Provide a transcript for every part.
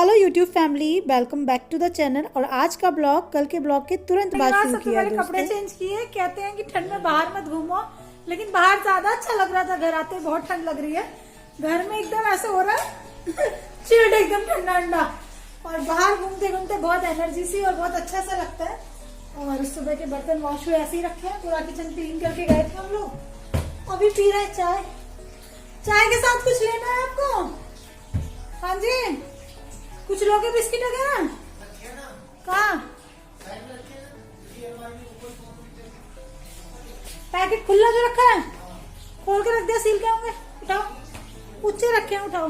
Hello YouTube family, welcome back to the channel. और आज का ब्लॉग कल के ब्लॉग के तुरंत बाद शुरू किया। कपड़े चेंज किए। कहते हैं कि ठंड में बाहर मत घूमो, लेकिन बाहर ज्यादा अच्छा लग रहा था। घर आते बहुत ठंड लग रही है, घर में एकदम ऐसे हो रहा है चिल्ड, एकदम ठंडा ठंडा। और बाहर घूमते घूमते बहुत एनर्जी सी और बहुत अच्छा सा लगता है। और सुबह के बर्तन वॉश हुए ऐसे ही रखे हैं, पूरा किचन क्लीन करके गए थे हम लोग। अभी पी रहे चाय। चाय के साथ कुछ लेना है आपको? हाँ जी, कुछ लोगे बिस्किट वगैरह? कहाँ? पैकेट खुला जो रखा है खोल के रख दिया, सील के होंगे। उठाओ, ऊंचे रखे हैं, उठाओ।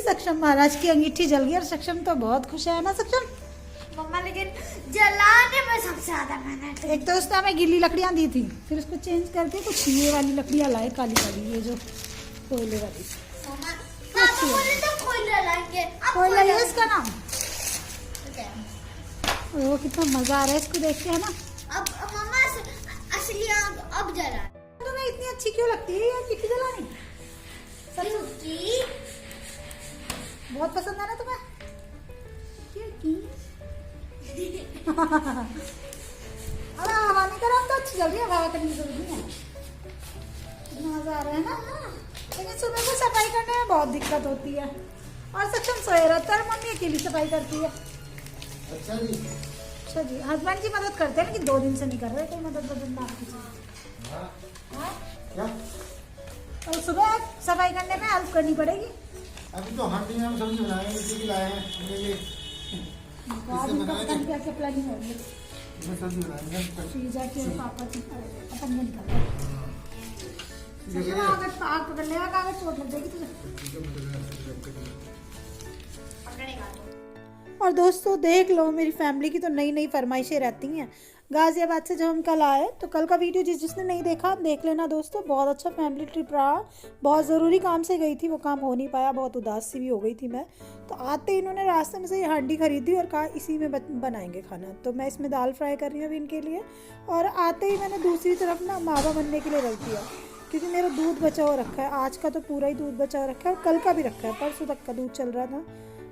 सक्षम महाराज की अंगीठी जल गई और सक्षम तो बहुत खुश है ना सक्षम? मम्मा लेकिन जलाने में सबसे ज्यादा मेहनत। एक तो उसने हमें गीली लकड़ियां दी थी, फिर उसको चेंज करके कुछ ये वाली लकड़ियां लाए, काली काली, ये जो कोयले वाली। पापा बोले तो कोयला लाएंगे। कोयला है इसका नाम। वो कितना मजा आ रहा है इसको देख के, है ना? अब मम्मा असली आग अब जला। तुम्हें इतनी अच्छी क्यों लगती है ये अंगीठी जलानी? क्योंकि बहुत पसंद है ना तुम्हें? क्योंकि अरे हवा नहीं कर, तो अच्छी जल्दी हवा करने की जरूरत नहीं है। इतना मजा आ रहा है ना। लेकिन सुबह को सफाई करने में बहुत दिक्कत होती है। और सक्षम सोए रहता है, मम्मी अकेली सफाई करती है। अच्छा जी, हस्बैंड की मदद करते हैं, लेकिन 2 दिन से नहीं कर रहे कोई मदद आपकी। और सुबह सफाई करने में हेल्प करनी पड़ेगी। अभी तो हंडी में हम सब्जी बनाएंगे, इसी की लाए हैं मेरे लिए। क्या क्या प्लानिंग होगी? सब्जी बनाएंगे श्रीजा की और पापा की अपन में निकल अगर आग पकड़ लेगा, अगर चोट लग जाएगी तुझे। और दोस्तों देख लो, मेरी फैमिली की तो नई नई फरमाइशें रहती हैं। गाजियाबाद से जब हम कल आए तो कल का वीडियो जिसने नहीं देखा देख लेना दोस्तों। बहुत अच्छा फैमिली ट्रिप रहा। बहुत ज़रूरी काम से गई थी, वो काम हो नहीं पाया, बहुत उदास सी भी हो गई थी मैं। तो आते ही इन्होंने रास्ते में से ये हांडी खरीदी और कहा इसी में बनाएंगे खाना। तो मैं इसमें दाल फ्राई कर रही हूँ अभी इनके लिए। और आते ही मैंने दूसरी तरफ ना मावा बनने के लिए रख दिया, क्योंकि मेरा दूध बचा हुआ रखा है। आज का तो पूरा ही दूध बचा हुआ रखा है और कल का भी रखा है, परसों तक का दूध चल रहा था,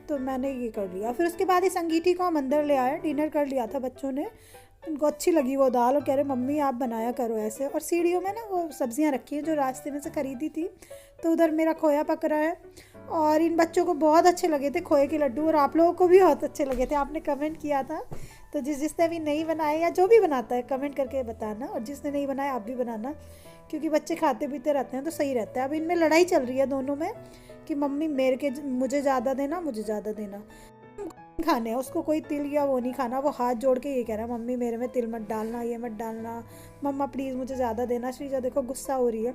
तो मैंने ये कर लिया। फिर उसके बाद इस अंगीठी को हम अंदर ले आए। डिनर कर लिया था बच्चों ने, उनको अच्छी लगी वो दाल और कह रहे मम्मी आप बनाया करो ऐसे। और सीढ़ियों में ना वो सब्जियां रखी हैं जो रास्ते में से खरीदी थी, तो उधर मेरा खोया पक रहा है। और इन बच्चों को बहुत अच्छे लगे थे खोए के लड्डू, और आप लोगों को भी बहुत अच्छे लगे थे, आपने कमेंट किया था। तो जिसने अभी नहीं बनाए या जो भी बनाता है कमेंट करके बताना, और जिसने नहीं बनाया आप भी बनाना, क्योंकि बच्चे खाते पीते रहते हैं तो सही रहता है। अब इनमें लड़ाई चल रही है दोनों में कि मम्मी मुझे ज़्यादा देना, मुझे ज़्यादा देना। खाने हैं उसको कोई तिल या वो नहीं खाना। वो हाथ जोड़ के ये कह रहा है मम्मी मेरे में तिल मत डालना, ये मत डालना, मम्मा प्लीज़ मुझे ज़्यादा देना। श्रीजा देखो गुस्सा हो रही है।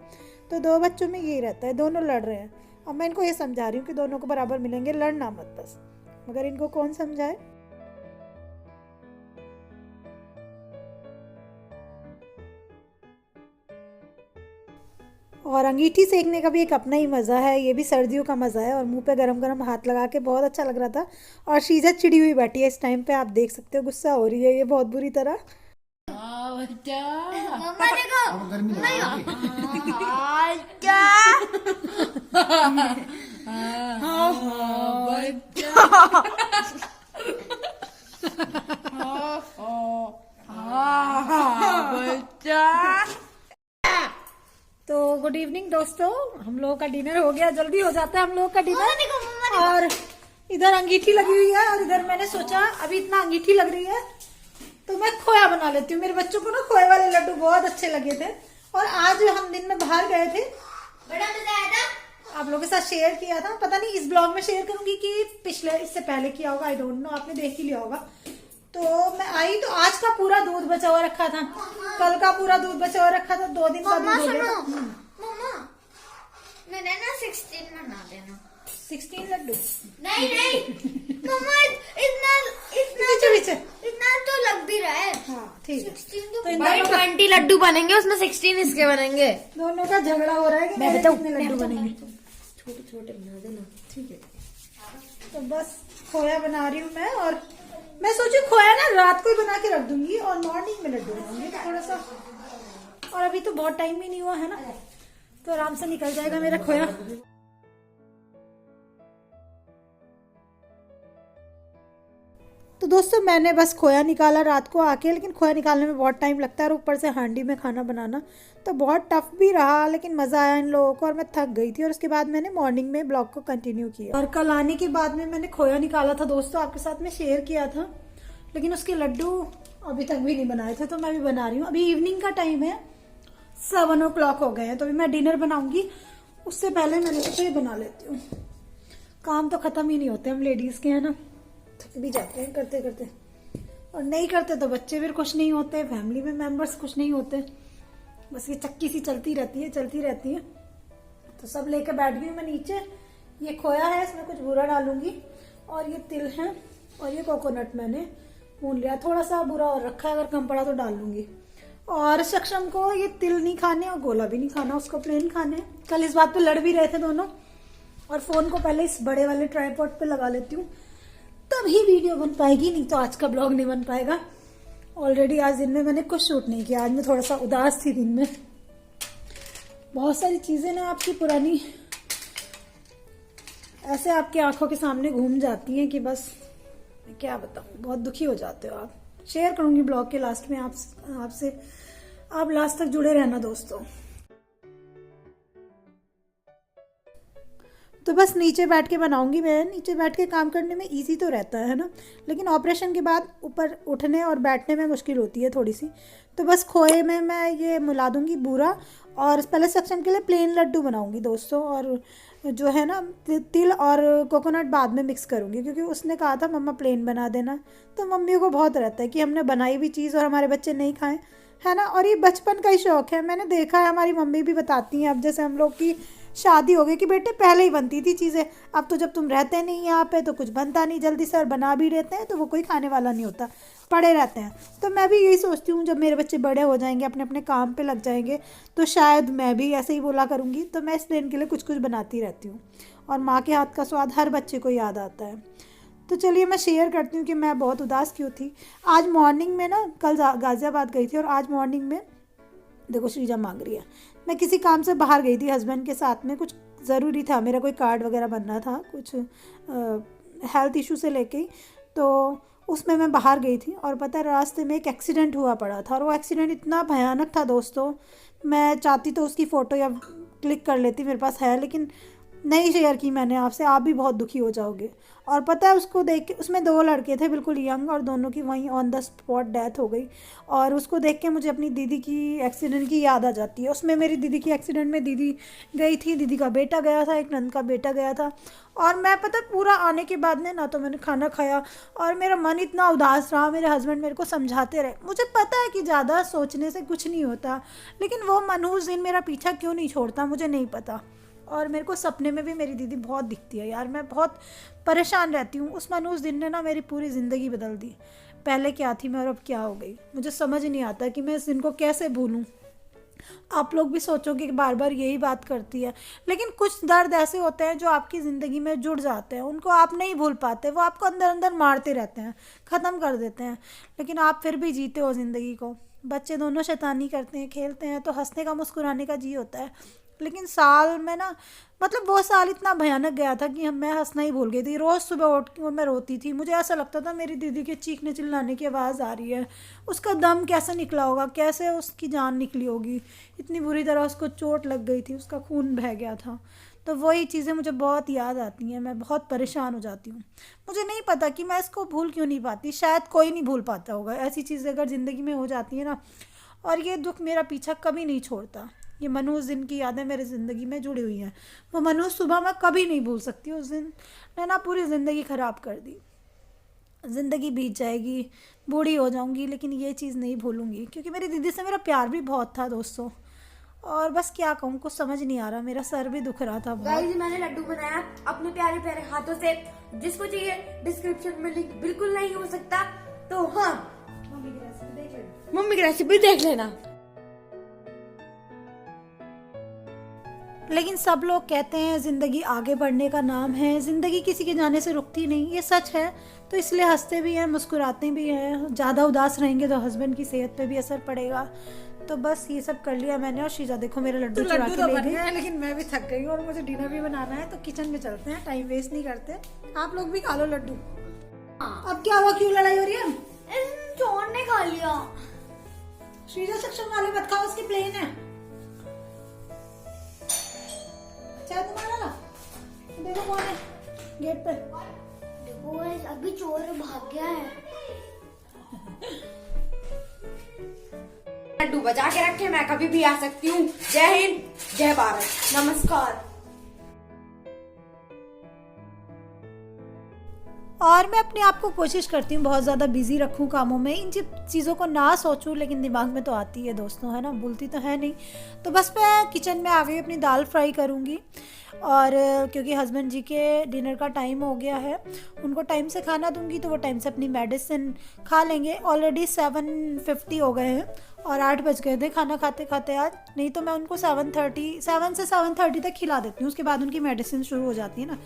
तो 2 बच्चों में यही रहता है, दोनों लड़ रहे हैं। अब मैं इनको ये समझा रही हूँ कि दोनों को बराबर मिलेंगे, लड़ना मत बस। मगर इनको कौन समझाए? और अंगीठी सेकने का भी एक अपना ही मज़ा है, ये भी सर्दियों का मज़ा है। और मुंह पे गरम गरम हाथ लगा के बहुत अच्छा लग रहा था। और शीजा चिड़ी हुई बैठी है इस टाइम पे, आप देख सकते हो, गुस्सा हो रही है ये बहुत बुरी तरह। मम्मा देखो, अब गर्मी तो गुड इवनिंग दोस्तों, हम लोगों का डिनर हो गया, जल्दी हो जाता है हम लोगों का डिनर। और इधर अंगीठी लगी हुई है, और इधर मैंने सोचा अभी इतना अंगीठी लग रही है तो मैं खोया बना लेती हूँ। मेरे बच्चों को ना खोए वाले लड्डू बहुत अच्छे लगे थे। और आज हम दिन में बाहर गए थे, बड़ा मजा आया था। आप लोगों के साथ शेयर किया था, पता नहीं इस ब्लॉग में शेयर करूंगी कि पिछले इससे पहले किया होगा, आई डोंट नो, आपने देख ही लिया होगा। तो मैं आई तो आज का पूरा दूध बचा हुआ रखा था, कल का पूरा दूध बचा हुआ रखा था, 2 दिन का दूध हो गया था। मम्मा मैंने ना 16 बना देना। 16 लड्डू? नहीं मम्मा, इतना इतना तो लग भी रहा है। हाँ ठीक है। 16 तो इन भाई दोनों का 20 लड्डू बनेंगे, उसमें 16 इसके बनेंगे। दोनों का झगड़ा हो रहा है कि मेरे कितने लड्डू बनेंगे। छोटे छोटे बना देना। ठीक है, तो बस खोया बना रही हूँ मैं। और मैं सोची खोया ना रात को ही बना के रख दूंगी और मॉर्निंग में लड्डू बनाऊंगी, तो थोड़ा सा। और अभी तो बहुत टाइम भी नहीं हुआ है ना, तो आराम से निकल जाएगा मेरा खोया। तो दोस्तों मैंने बस खोया निकाला रात को आके, लेकिन खोया निकालने में बहुत टाइम लगता है और ऊपर से हांडी में खाना बनाना तो बहुत टफ भी रहा, लेकिन मज़ा आया इन लोगों को और मैं थक गई थी। और उसके बाद मैंने मॉर्निंग में ब्लॉग को कंटिन्यू किया। और कल आने के बाद में मैंने खोया निकाला था दोस्तों, आपके साथ में शेयर किया था, लेकिन उसके लड्डू अभी तक भी नहीं बनाए थे, तो मैं भी बना रही हूँ। अभी इवनिंग का टाइम है, 7 o'clock हो गए हैं, तो अभी मैं डिनर बनाऊंगी। उससे पहले मैंने सोचा ये बना लेती हूँ। काम तो खत्म ही नहीं होते हम लेडीज के, है ना, थक भी जाते हैं करते करते, और नहीं करते तो बच्चे फिर खुश नहीं होते, फैमिली में मेंबर्स खुश नहीं होते, बस ये चक्की सी चलती रहती है। तो सब लेकर बैठ गई मैं नीचे। ये खोया है, इसमें कुछ बूरा डालूंगी, और ये तिल है, और ये कोकोनट मैंने भून लिया। थोड़ा सा बुरा और रखा है, अगर कम पड़ा तो डाल लूंगी। और सक्षम को ये तिल नहीं खाने और गोला भी नहीं खाना, उसको प्लेन खाने। कल इस बात पे लड़ भी रहे थे दोनों। और फोन को पहले इस बड़े वाले ट्राइपॉड पे लगा लेती हूँ, तभी वीडियो बन पाएगी, नहीं तो आज का ब्लॉग नहीं बन पाएगा। ऑलरेडी आज दिन में मैंने कुछ शूट नहीं किया, आज मैं थोड़ा सा उदास थी दिन में। बहुत सारी चीजें ना आपकी पुरानी ऐसे आपकी आंखों के सामने घूम जाती हैं कि बस मैं क्या बताऊं, बहुत दुखी हो जाते हो आप। शेयर करूंगी ब्लॉग के लास्ट में आपसे, आप लास्ट तक जुड़े रहना दोस्तों। तो बस नीचे बैठ के बनाऊंगी मैं। नीचे बैठ के काम करने में इजी तो रहता है ना, लेकिन ऑपरेशन के बाद ऊपर उठने और बैठने में मुश्किल होती है थोड़ी सी। तो बस खोए में मैं ये मिला दूंगी बूरा, और पहले सक्षम के लिए प्लेन लड्डू बनाऊंगी दोस्तों, और जो है ना तिल और कोकोनट बाद में मिक्स करूंगी, क्योंकि उसने कहा था मम्मा प्लेन बना देना। तो मम्मी को बहुत रहता है कि हमने बनाई हुई चीज़ और हमारे बच्चे नहीं खाएं, है ना। और ये बचपन का ही शौक है, मैंने देखा है, हमारी मम्मी भी बताती हैं। अब जैसे हम लोग की शादी हो गई कि बेटे पहले ही बनती थी चीज़ें, अब तो जब तुम रहते नहीं यहाँ पे तो कुछ बनता नहीं जल्दी से, और बना भी रहते हैं तो वो कोई खाने वाला नहीं होता, पड़े रहते हैं। तो मैं भी यही सोचती हूँ, जब मेरे बच्चे बड़े हो जाएंगे, अपने अपने काम पे लग जाएंगे, तो शायद मैं भी ऐसे ही बोला करूँगी। तो मैं इसलिए इनके लिए कुछ कुछ बनाती रहती हूँ, और माँ के हाथ का स्वाद हर बच्चे को याद आता है। तो चलिए मैं शेयर करती हूँ कि मैं बहुत उदास क्यों थी। आज मॉर्निंग में ना, कल गाज़ियाबाद गई थी, और आज मॉर्निंग में देखो श्रीजा मांग रही है, मैं किसी काम से बाहर गई थी हस्बैंड के साथ में, कुछ ज़रूरी था, मेरा कोई कार्ड वगैरह बनना था, कुछ हेल्थ इशू से लेके, तो उसमें मैं बाहर गई थी। और पता है रास्ते में एक एक्सीडेंट हुआ पड़ा था, और वो एक्सीडेंट इतना भयानक था दोस्तों, मैं चाहती तो उसकी फ़ोटो या क्लिक कर लेती, मेरे पास है, लेकिन नहीं शेयर की मैंने आपसे, आप भी बहुत दुखी हो जाओगे। और पता है उसको देख के, उसमें 2 लड़के थे बिल्कुल यंग, और दोनों की वहीं ऑन द स्पॉट डेथ हो गई। और उसको देख के मुझे अपनी दीदी की एक्सीडेंट की याद आ जाती है। उसमें मेरी दीदी की एक्सीडेंट में दीदी गई थी, दीदी का बेटा गया था, एक नंद का बेटा गया था। और मैं पता पूरा आने के बाद में ना तो मैंने खाना खाया, और मेरा मन इतना उदास रहा। मेरे हस्बैंड मेरे को समझाते रहे, मुझे पता है कि ज़्यादा सोचने से कुछ नहीं होता, लेकिन वो मनहूस दिन मेरा पीछा क्यों नहीं छोड़ता मुझे नहीं पता। और मेरे को सपने में भी मेरी दीदी बहुत दिखती है यार, मैं बहुत परेशान रहती हूँ। उस मनहूस दिन ने ना मेरी पूरी ज़िंदगी बदल दी। पहले क्या थी मैं और अब क्या हो गई, मुझे समझ नहीं आता कि मैं इस दिन को कैसे भूलूँ। आप लोग भी सोचोगे कि बार बार यही बात करती है, लेकिन कुछ दर्द ऐसे होते हैं जो आपकी ज़िंदगी में जुड़ जाते हैं, उनको आप नहीं भूल पाते, वो आपको अंदर अंदर मारते रहते हैं, ख़त्म कर देते हैं, लेकिन आप फिर भी जीते हो ज़िंदगी को। बच्चे दोनों शैतानी करते हैं, खेलते हैं, तो हंसने का मुस्कुराने का जी होता है, लेकिन साल में ना, मतलब वो साल इतना भयानक गया था कि मैं हंसना ही भूल गई थी। रोज़ सुबह उठ के मैं रोती थी, मुझे ऐसा लगता था मेरी दीदी के चीखने चिल्लाने की आवाज़ आ रही है, उसका दम कैसे निकला होगा, कैसे उसकी जान निकली होगी, इतनी बुरी तरह उसको चोट लग गई थी, उसका खून बह गया था। तो वही चीज़ें मुझे बहुत याद आती हैं, मैं बहुत परेशान हो जाती हूँ। मुझे नहीं पता कि मैं इसको भूल क्यों नहीं पाती, शायद कोई नहीं भूल पाता होगा। ऐसी चीज़ें अगर ज़िंदगी में हो जाती है ना, और ये दुख मेरा पीछा कभी नहीं छोड़ता। ये मनहूस दिन की यादें मेरी ज़िंदगी में जुड़ी हुई हैं। वो मनहूस सुबह मैं कभी नहीं भूल सकती, उस दिन ने ना पूरी ज़िंदगी ख़राब कर दी। ज़िंदगी बीत जाएगी, बूढ़ी हो जाऊंगी, लेकिन ये चीज़ नहीं भूलूंगी, क्योंकि मेरी दीदी से मेरा प्यार भी बहुत था दोस्तों। और बस क्या कहूँ, कुछ समझ नहीं आ रहा, मेरा सर भी दुख रहा था बहुत। गाइस मैंने लड्डू बनाया अपने प्यारे प्यारे हाथों से, जिसको चाहिए डिस्क्रिप्शन में लिंक बिल्कुल नहीं हो सकता, तो हाँ मम्मी की रेसिपी देख लेना। लेकिन सब लोग कहते हैं ज़िंदगी आगे बढ़ने का नाम है, ज़िंदगी किसी के जाने से रुकती नहीं, ये सच है। तो इसलिए हंसते भी हैं, मुस्कुराते भी हैं। ज़्यादा उदास रहेंगे तो हस्बैंड की सेहत पे भी असर पड़ेगा। तो बस ये सब कर लिया मैंने। और शीजा देखो मेरे लड्डू चुरा के ले गई, लेकिन मैं भी थक गई और मुझे डिनर भी बनाना है, तो किचन में चलते हैं, टाइम वेस्ट नहीं करते। आप लोग भी खा लो लड्डू। अब क्या हुआ, क्यों लड़ाई हो रही है? इस चोर ने खा लिया। श्रीजा सेक्शन वाले मत खाओ, उसकी प्लेन है। चाय तुम्हारा ला, देखो कौन है गेट पे। देखो guys, अभी चोर भाग गया है। लड्डू बचा के रखे, मैं कभी भी आ सकती हूँ। जय हिंद, जय भारत, नमस्कार। और मैं अपने आप को कोशिश करती हूँ बहुत ज़्यादा बिजी रखूँ कामों में, इन चीज़ों को ना सोचूं, लेकिन दिमाग में तो आती है दोस्तों, है ना, भूलती तो है नहीं। तो बस मैं किचन में आ गई, अपनी दाल फ्राई करूँगी। और क्योंकि हस्बैंड जी के डिनर का टाइम हो गया है, उनको टाइम से खाना दूंगी तो वो टाइम से अपनी मेडिसिन खा लेंगे। ऑलरेडी 7:50 हो गए हैं और 8 बज गए थे खाना खाते खाते आज। नहीं तो मैं उनको 7 से 7:30 तक खिला देती हूँ, उसके बाद उनकी मेडिसिन शुरू हो जाती है ना।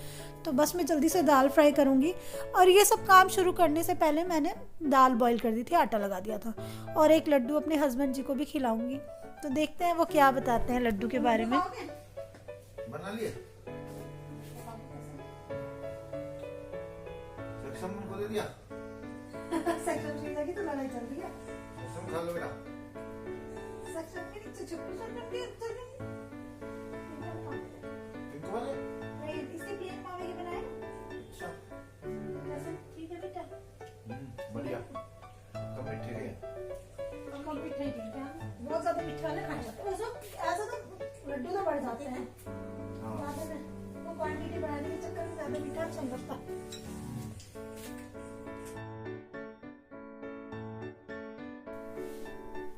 तो बस मैं जल्दी से दाल फ्राई करूँगी। और ये सब काम शुरू करने से पहले मैंने दाल बॉईल कर दी थी, आटा लगा दिया था। और एक लड्डू अपने हस्बैंड जी को भी खिलाऊंगी। तो देखते हैं वो क्या बताते हैं लड्डू के बारे में। बना लिया सेक्शन में खोल दिया। सेक्शन श्रीजा की तो लड़ाई चल रही है। सेक्शन खा लो बेटा। सेक्शन के नीचे छुपी छुपी इनको वाले नहीं, इसके प्लेन मावे के बनाए। अच्छा कैसे? ठीक है बेटा, बढ़िया। कम मीठे के कम मीठा ही ठीक है। बहुत ज्यादा मीठा वाले खाए जाते हैं। वैसे ऐसा तो लड्डू तो बढ़ जाते हैं ज्यादा में, तो क्वांटिटी बढ़ाने के चक्कर में ज्यादा मीठा अच्छा नहीं लगता।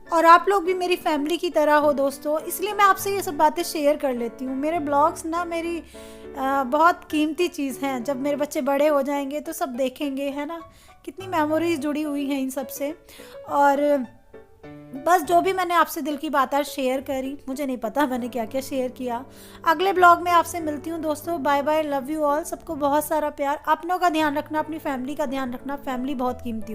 और आप लोग भी मेरी फैमिली की तरह हो दोस्तों, इसलिए मैं आपसे ये सब बातें शेयर कर लेती हूँ। मेरे ब्लॉग्स ना मेरी बहुत कीमती चीज़ हैं। जब मेरे बच्चे बड़े हो जाएंगे तो सब देखेंगे, है ना, कितनी मेमोरीज जुड़ी हुई हैं इन सब से। और बस जो भी मैंने आपसे दिल की बात आज शेयर करी, मुझे नहीं पता मैंने क्या क्या शेयर किया। अगले ब्लॉग में आपसे मिलती हूँ दोस्तों। Bye bye, love you all. सबको बहुत सारा प्यार। अपनों का ध्यान रखना, अपनी फैमिली का ध्यान रखना। फैमिली बहुत कीमती